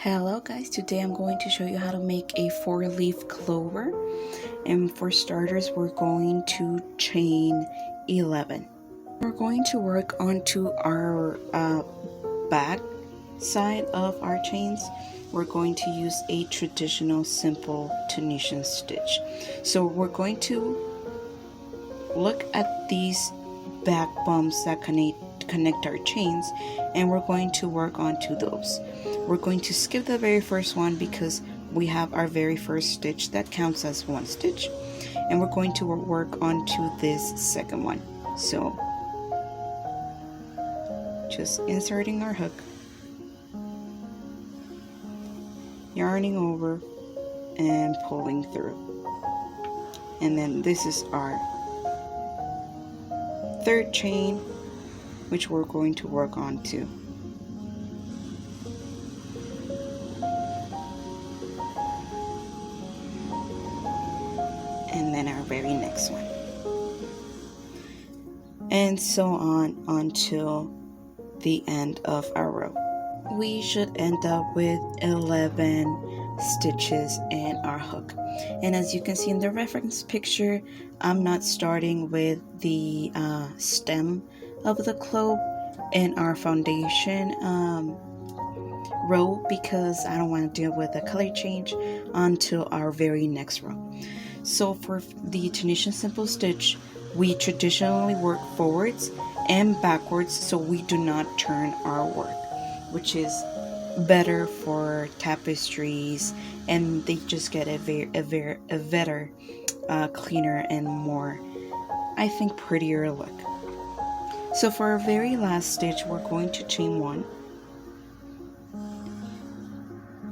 Hello guys, today I'm going to show you how to make a 4-leaf clover, and for starters we're going to chain 11. We're going to work onto our back side of our chains. We're going to use a traditional simple Tunisian stitch. So we're going to look at these back bumps that connect our chains, and we're going to work onto those. We're going to skip the very first one because we have our very first stitch that counts as one stitch, and we're going to work onto this second one. So just inserting our hook, yarning over and pulling through, and then this is our third chain, which we're going to work on to. And then our very next one, and so on until the end of our row. We should end up with 11 stitches in our hook. And as you can see in the reference picture, I'm not starting with the stem of the clove in our foundation row because I don't want to deal with a color change until our very next row. So for the Tunisian Simple Stitch, we traditionally work forwards and backwards so we do not turn our work, which is better for tapestries, and they just get a better, cleaner and more, I think, prettier look. So for our very last stitch, we're going to chain 1,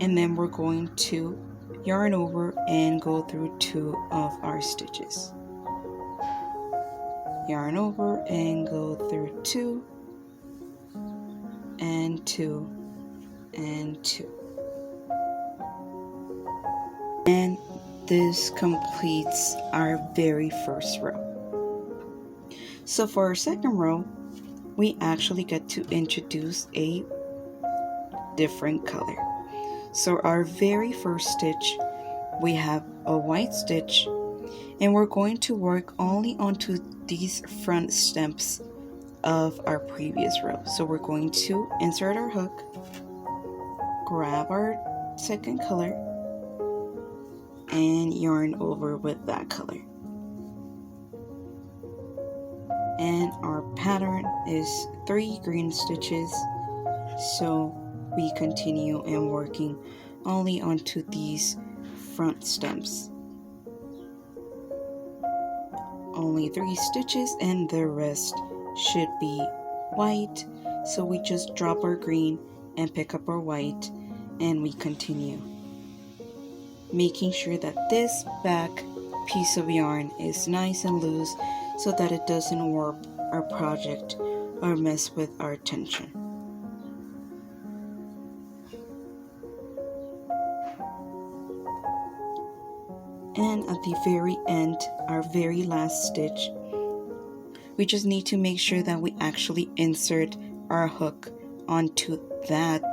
and then we're going to yarn over and go through 2 of our stitches. Yarn over and go through 2 and 2 and 2. And this completes our very first row. So for our second row, we actually get to introduce a different color. So our very first stitch, we have a white stitch, and we're going to work only onto these front stems of our previous row. So we're going to insert our hook, grab our second color, and yarn over with that color. And our pattern is 3 green stitches, so we continue and working only onto these front stems. Only 3 stitches and the rest should be white, so we just drop our green and pick up our white, and we continue, making sure that this back piece of yarn is nice and loose so that it doesn't warp our project or mess with our tension. And at the very end, our very last stitch, we just need to make sure that we actually insert our hook onto that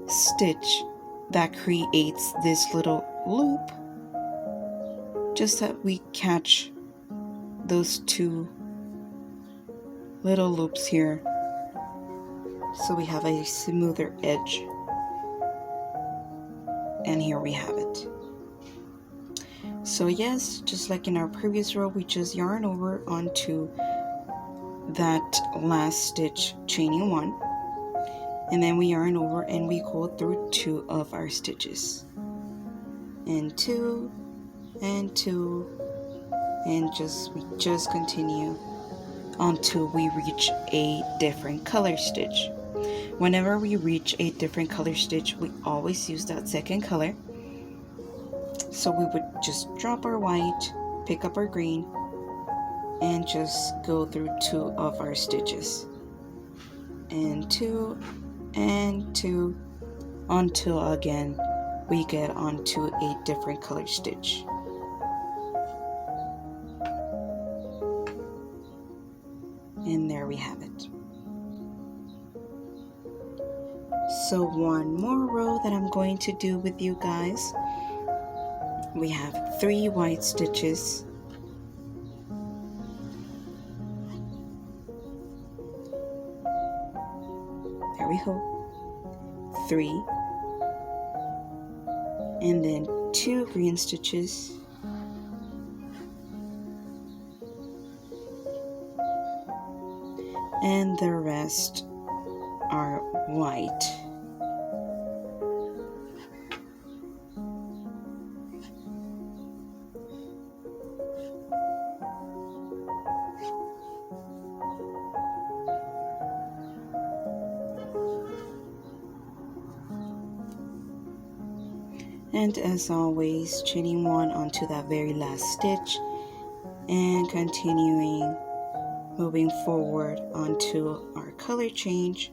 stitch that creates this little loop, just that we catch those 2 little loops here so we have a smoother edge. And here we have it. So yes, just like in our previous row, we just yarn over onto that last stitch, chaining 1, and then we yarn over and we go through 2 of our stitches, and 2 and 2, and we just continue until we reach a different color stitch. Whenever we reach a different color stitch, we always use that second color. So we would just drop our white, pick up our green, and just go through 2 of our stitches, and 2 and 2, until again we get onto a different color stitch. And there we have it. So one more row that I'm going to do with you guys. We have 3 white stitches. There we go. 3. And then 2 green stitches. And the rest are white. And as always, chaining 1 onto that very last stitch and continuing moving forward onto our color change,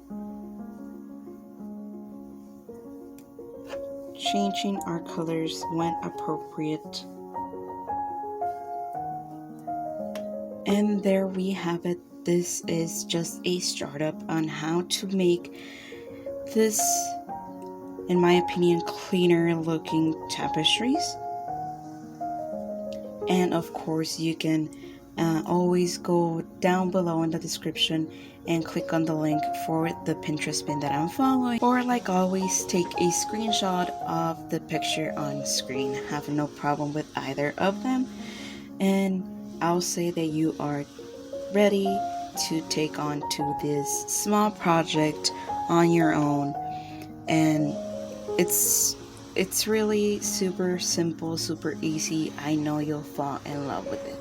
changing our colors when appropriate. And there we have it. This is just a startup on how to make this, in my opinion, cleaner looking tapestries. And of course you can always go down below in the description and click on the link for the Pinterest pin that I'm following, or like always, take a screenshot of the picture on screen. Have no problem with either of them, and I'll say that you are ready to take on to this small project on your own. And it's really super simple, super easy. I know you'll fall in love with it.